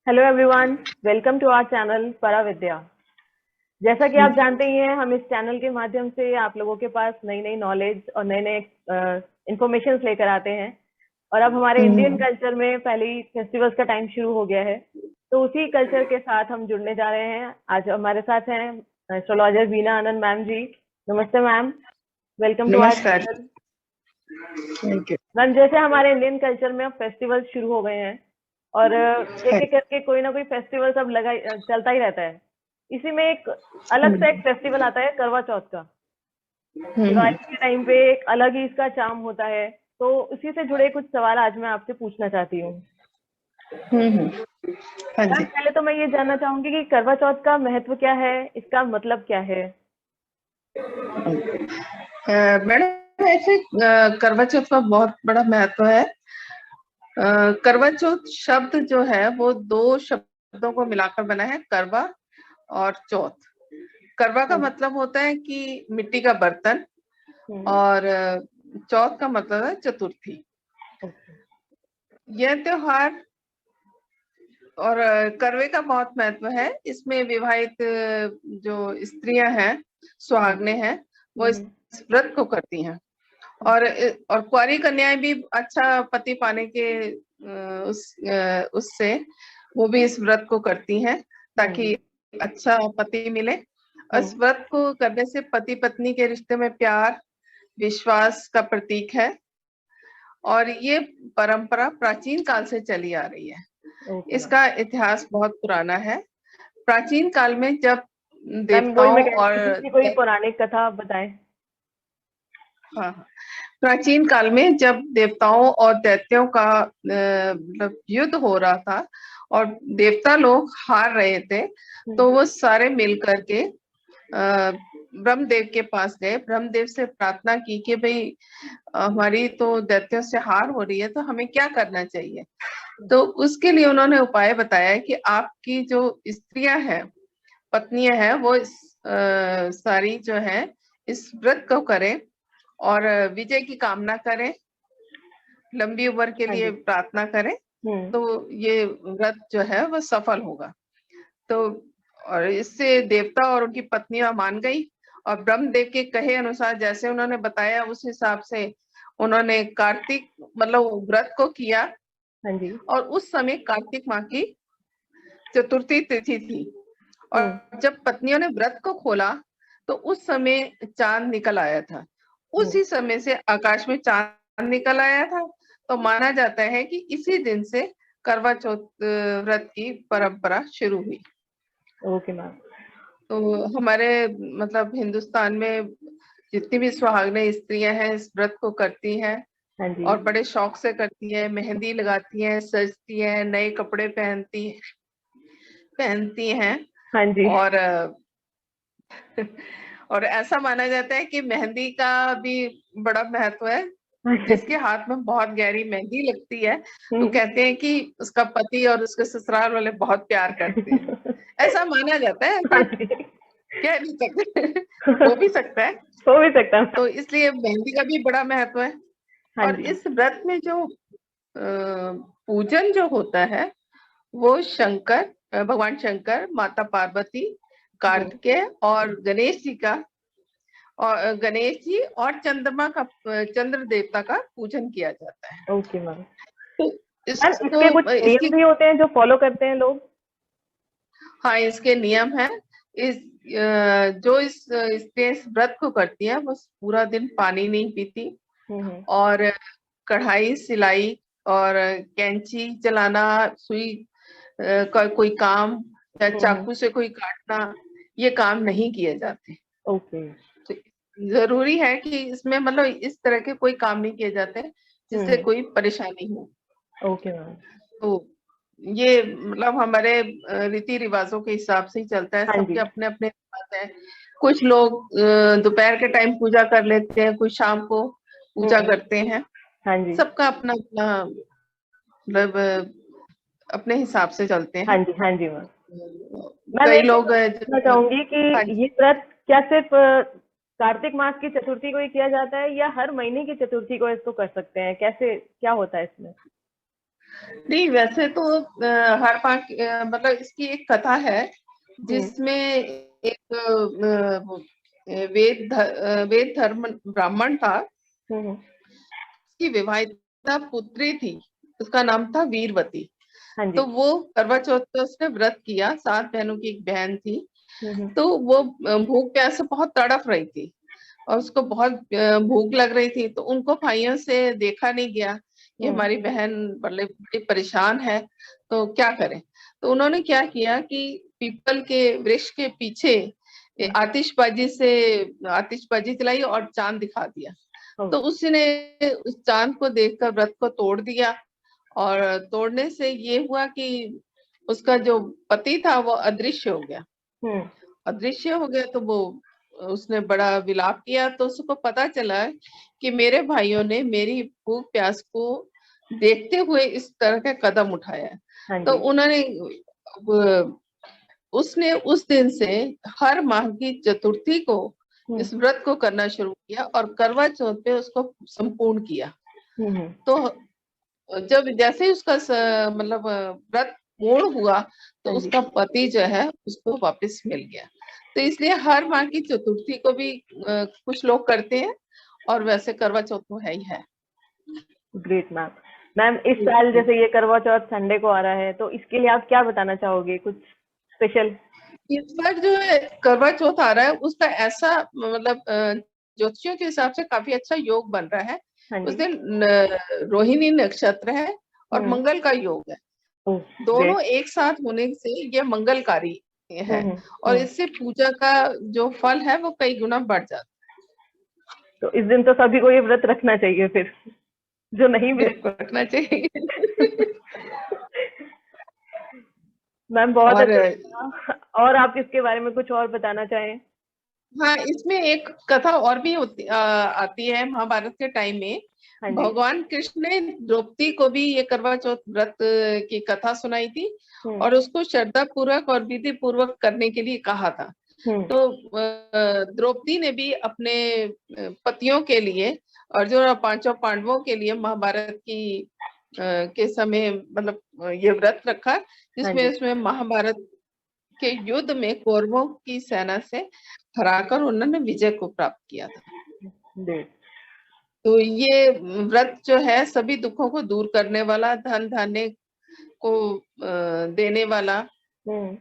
Hello everyone, welcome to our channel Paravidya. जैसा कि आप जानते ही हैं, हम इस चैनल के माध्यम से आप लोगों के पास नई नई नॉलेज और नए नए इंफॉर्मेशन लेकर आते हैं। और अब हमारे इंडियन हम्म। कल्चर में पहले ही फेस्टिवल्स का टाइम शुरू हो गया है, तो उसी कल्चर के साथ हम जुड़ने जा रहे हैं। आज हमारे साथ हैं एस्ट्रोलॉजर वीना आनंद मैम जी। नमस्ते मैम, वेलकम टू आवर नमस्कार। चैनल। Thank you. मैम, जैसे हमारे इंडियन कल्चर में अब फेस्टिवल शुरू हो गए हैं और एक एक करके कोई ना कोई फेस्टिवल सब चलता ही रहता है। इसी में एक अलग सा एक फेस्टिवल आता है करवा चौथ का। हम्म। दिवाली के टाइम पे एक अलग ही इसका चार्म होता है। तो इसी से जुड़े कुछ सवाल आज मैं आपसे पूछना चाहती हूँ। हम्म। हाँ मैम, जी। पहले तो मैं ये जानना चाहूंगी कि करवा चौथ का महत्व क्या है, इसका मतलब क्या है। मैडम, ऐसे करवा चौथ का बहुत बड़ा महत्व है। करवा चौथ शब्द जो है वो दो शब्दों को मिलाकर बना है, करवा और चौथ। करवा का हाँ जी। मतलब होता है कि मिट्टी का बर्तन, हम्म। और चौथ का मतलब है चतुर्थी। ओके। यह त्योहार और करवे का बहुत महत्व है। इसमें विवाहित जो स्त्रियां हैं, हाँ जी। सुहागने हैं, वो इस हम्म। व्रत को करती हैं। और कुंवारी कन्याएं भी अच्छा पति पाने के उससे वो भी इस व्रत को करती हैं, हाँ ताकि जी। अच्छा पति मिले। और इस हम्म। व्रत को करने से पति पत्नी के रिश्ते में प्यार, विश्वास का प्रतीक है। और ये परंपरा प्राचीन काल से चली आ रही है। Okay ma'am. इसका इतिहास बहुत पुराना है। प्राचीन काल में जब मैम, वही मैं देवताओं कह रही और थी, किसी कोई पौराणिक कथा बताएं। हाँ, प्राचीन काल में जब देवताओं और दैत्यों का मतलब युद्ध हो रहा था और देवता लोग हार रहे थे, तो हम्म। वो सारे मिल करके ब्रह्मदेव के पास गए। ब्रह्मदेव से प्रार्थना की कि भाई, हमारी तो दैत्यों से हार हो रही है, तो हमें क्या करना चाहिए। तो उसके लिए उन्होंने उपाय बताया कि आपकी जो स्त्रियां हैं, पत्नियां हैं, वो सारी जो है इस व्रत को करें और विजय की कामना करें, लंबी उम्र के हाँ लिए जी। प्रार्थना करें, हम्म। तो ये व्रत जो है वो सफल होगा। तो और इससे देवता और उनकी पत्नियां मान गई, और ब्रह्मदेव के कहे अनुसार जैसे उन्होंने बताया उस हिसाब से उन्होंने कार्तिक मतलब व्रत को किया। हाँ जी। और उस समय कार्तिक माह की चतुर्थी तिथि थी। हम्म। और जब पत्नियों ने व्रत को खोला, तो उस समय चांद निकल आया था। हम्म। उसी समय से आकाश में चांद निकल आया था। तो माना जाता है कि इसी दिन से करवा चौथ व्रत की परंपरा शुरू हुई। Okay ma'am. तो हमारे मतलब हिंदुस्तान में जितनी भी सुहागने स्त्रियां हैं इस व्रत को करती हैं, हाँ जी। और बड़े शौक से करती हैं। मेहंदी लगाती हैं, सजती हैं, नए कपड़े पहनती हैं। हाँ जी। और और ऐसा माना जाता है कि मेहंदी का भी बड़ा महत्व है। जिसके हाथ में बहुत गहरी मेहंदी लगती है, तो हम्म। कहते हैं कि उसका पति और उसके ससुराल वाले बहुत प्यार करते हैं। ऐसा माना जाता है, हाँ ऐसे जी। कह नहीं सकते। हो भी सकता है। हो भी सकता है। तो इसलिए मेहंदी का भी बड़ा महत्व है। हाँ और जी। इस व्रत में जो पूजन जो होता है, वो शंकर, भगवान शंकर, माता पार्वती, हम्म। कार्तिकेय और गणेश जी का, और गणेश जी और चंद्रमा का, चंद्र देवता का पूजन किया जाता है। Okay ma'am. तो मैम, इसके कुछ इसको नियम इसकी भी होते हैं जो फॉलो करते हैं लोग। हाँ, इसके नियम है। इस जो इस व्रत को करती है वो पूरा दिन पानी नहीं पीती, हम्म। और कढ़ाई, सिलाई और कैंची चलाना, सुई का कोई काम, या हम्म। चाकू से कोई काटना, ये काम नहीं किए जाते। ओके। तो जरूरी है कि इसमें मतलब इस तरह के कोई काम नहीं किए जाते जिससे हम्म। कोई परेशानी हो। Okay ma'am. तो ये मतलब हमारे रीति रिवाजों के हिसाब से ही चलता है। हाँ सबके जी। अपने अपने रिवाज हैं। कुछ लोग दोपहर के टाइम पूजा कर लेते हैं, कुछ शाम को पूजा हम्म। करते हैं। हाँ जी। सबका अपना अपना मतलब अपने हिसाब से चलते हाँ हैं। जी। हाँ जी मैम। मैम, कई एक लोग पूछना चाहूंगी कि हाँ, ये व्रत क्या सिर्फ कार्तिक मास की चतुर्थी को ही किया जाता है, या हर महीने की चतुर्थी को इसको कर सकते हैं? कैसे, क्या होता है इसमें? नहीं, वैसे तो हर पाक मतलब इसकी एक कथा है हम्म। जिसमें एक वेद धर्म ब्राह्मण था, हम्म। उसकी विवाहिता पुत्री थी, उसका नाम था वीरवती। हाँ जी। तो वो करवा चौथ का उसने व्रत किया, 7 बहनों की एक बहन थी। हम्म। तो वो भूख प्यास से बहुत तड़फ रही थी और उसको बहुत भूख लग रही थी, तो उनको भाइयों से देखा नहीं गया कि हम्म। हमारी बहन बड़ी परेशान है, तो क्या करें। तो उन्होंने क्या किया कि पीपल के वृक्ष के पीछे हम्म। आतिशबाजी चलाई और चांद दिखा दिया। ओ। तो उसने उस चांद को देखकर व्रत को तोड़ दिया, और तोड़ने से ये हुआ कि उसका जो पति था वो अदृश्य हो गया। हम्म। अदृश्य हो गया तो वो उसने बड़ा विलाप किया। तो उसको पता चला कि मेरे भाइयों ने मेरी भूख प्यास को देखते हुए इस तरह का कदम उठाया है। हाँ तो जी। उन्होंने उसने उस दिन से हर माह की चतुर्थी को हम्म। इस व्रत को करना शुरू किया और करवा चौथ पे उसको संपूर्ण किया। हम्म। तो जब जैसे ही उसका मतलब व्रत पूर्ण हुआ, तो हाँ जी। उसका पति जो है उसको वापस मिल गया। तो इसलिए हर माह की चतुर्थी को भी कुछ लोग करते हैं, और वैसे करवा चौथ तो है ही है। Great ma'am. मैम, इस साल जैसे ये करवा चौथ संडे को आ रहा है, तो इसके लिए आप क्या बताना चाहोगे, कुछ स्पेशल? इस बार जो है करवा चौथ आ रहा है, उसका ऐसा मतलब ज्योतिषियों के हिसाब से काफी अच्छा योग बन रहा है। हाँ उस जी। दिन रोहिणी नक्षत्र है और हम्म। मंगल का योग है। ओह। दोनों ग्रेट। एक साथ होने से ये मंगलकारी है, हम्म। और इससे पूजा का जो फल है वो कई गुना बढ़ जाता तो इस दिन तो सभी को ये व्रत रखना चाहिए फिर, जो नहीं है। भी बिल्कुल रखना चाहिए। मैम, बहुत और अच्छा लगा। और आप इसके बारे में कुछ और बताना चाहें? हाँ, इसमें एक कथा और भी आती है महाभारत के टाइम में। हाँ जी। भगवान कृष्ण ने द्रौपदी को भी ये करवा चौथ व्रत की कथा सुनाई थी, हम्म। और उसको श्रद्धा पूर्वक और विधि पूर्वक करने के लिए कहा था। हम्म। तो द्रौपदी ने भी अपने पतियों के लिए और जो 5 पांडवों के लिए महाभारत की के समय मतलब ये व्रत रखा, हाँ जिसमें जी। उसमें महाभारत के युद्ध में कौरवों की सेना से हराकर उन्होंने विजय को प्राप्त किया था। ग्रेट। तो ये व्रत जो है सभी दुखों को दूर करने वाला, धन धान्य को देने वाला हम्म।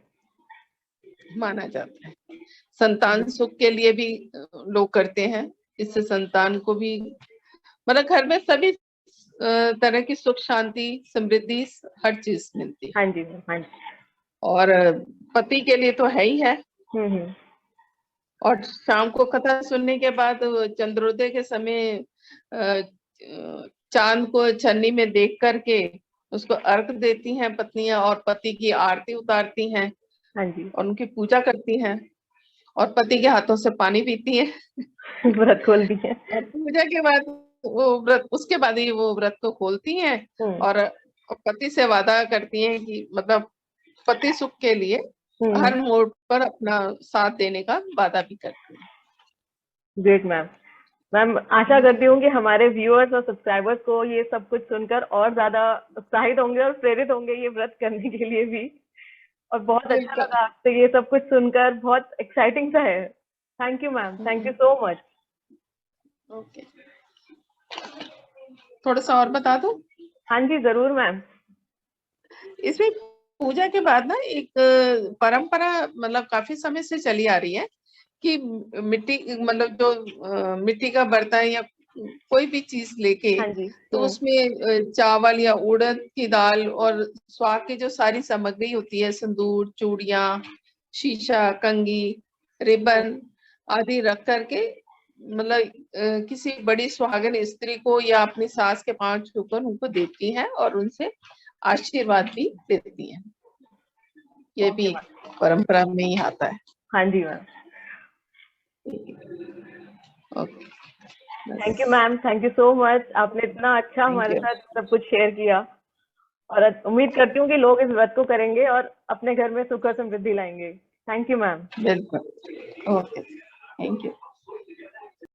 माना जाता है। संतान सुख के लिए भी लोग करते हैं। इससे संतान को भी मतलब घर में सभी तरह की सुख शांति समृद्धि हर चीज मिलती है। हाँ जी मैम। हाँ जी। और पति के लिए तो है ही है। हम्म। और शाम को कथा सुनने के बाद चंद्रोदय के समय चांद को छन्नी में देख करके उसको अर्घ देती हैं पत्नियां, और पति की आरती उतारती हैं हाँ जी। और उनकी पूजा करती हैं, और पति के हाथों से पानी पीती हैं। व्रत खोल दी है। और पूजा के बाद वो व्रत, उसके बाद ही वो व्रत को खोलती हैं, हम्म। और पति से वादा करती हैं कि मतलब पति सुख के लिए हम्म। हर मोड़ पर अपना साथ देने का वादा भी करती हैं। Great ma'am. मैम, आशा करती हूँ कि हमारे व्यूअर्स और सब्सक्राइबर्स को ये सब कुछ सुनकर और ज्यादा उत्साहित होंगे और प्रेरित होंगे ये व्रत करने के लिए भी। और बहुत अच्छा बिल्कुल। लगा आपसे ये सब कुछ सुनकर, बहुत एक्साइटिंग सा है। Thank you ma'am, thank you so much. Okay, थोड़ा सा और बता दूं। हाँ जी, जरूर मैम। इसमें पूजा के बाद ना एक परंपरा मतलब काफी समय से चली आ रही है कि मिट्टी मतलब जो मिट्टी का बर्तन या कोई भी चीज लेके, हाँ जी। तो उसमें चावल या उड़द की दाल और स्वाद की जो सारी सामग्री होती है, सिंदूर, चूड़ियां, शीशा, कंघी, रिबन आदि रख करके मतलब किसी बड़ी सुहागन स्त्री को या अपनी सास के पांव छूकर उनको देती हैं और उनसे आशीर्वाद भी देती हैं। ये ओके भी मैम। परंपरा में ही आता है। हाँ जी मैम। ओके, थैंक यू बस। Ma'am, thank you so much. आपने इतना अच्छा थैंक हमारे यू। साथ सब कुछ शेयर किया। और उम्मीद करती हूँ कि लोग इस व्रत को करेंगे और अपने घर में सुख और समृद्धि लाएंगे। Thank you ma'am. बिल्कुल। Okay, thank you.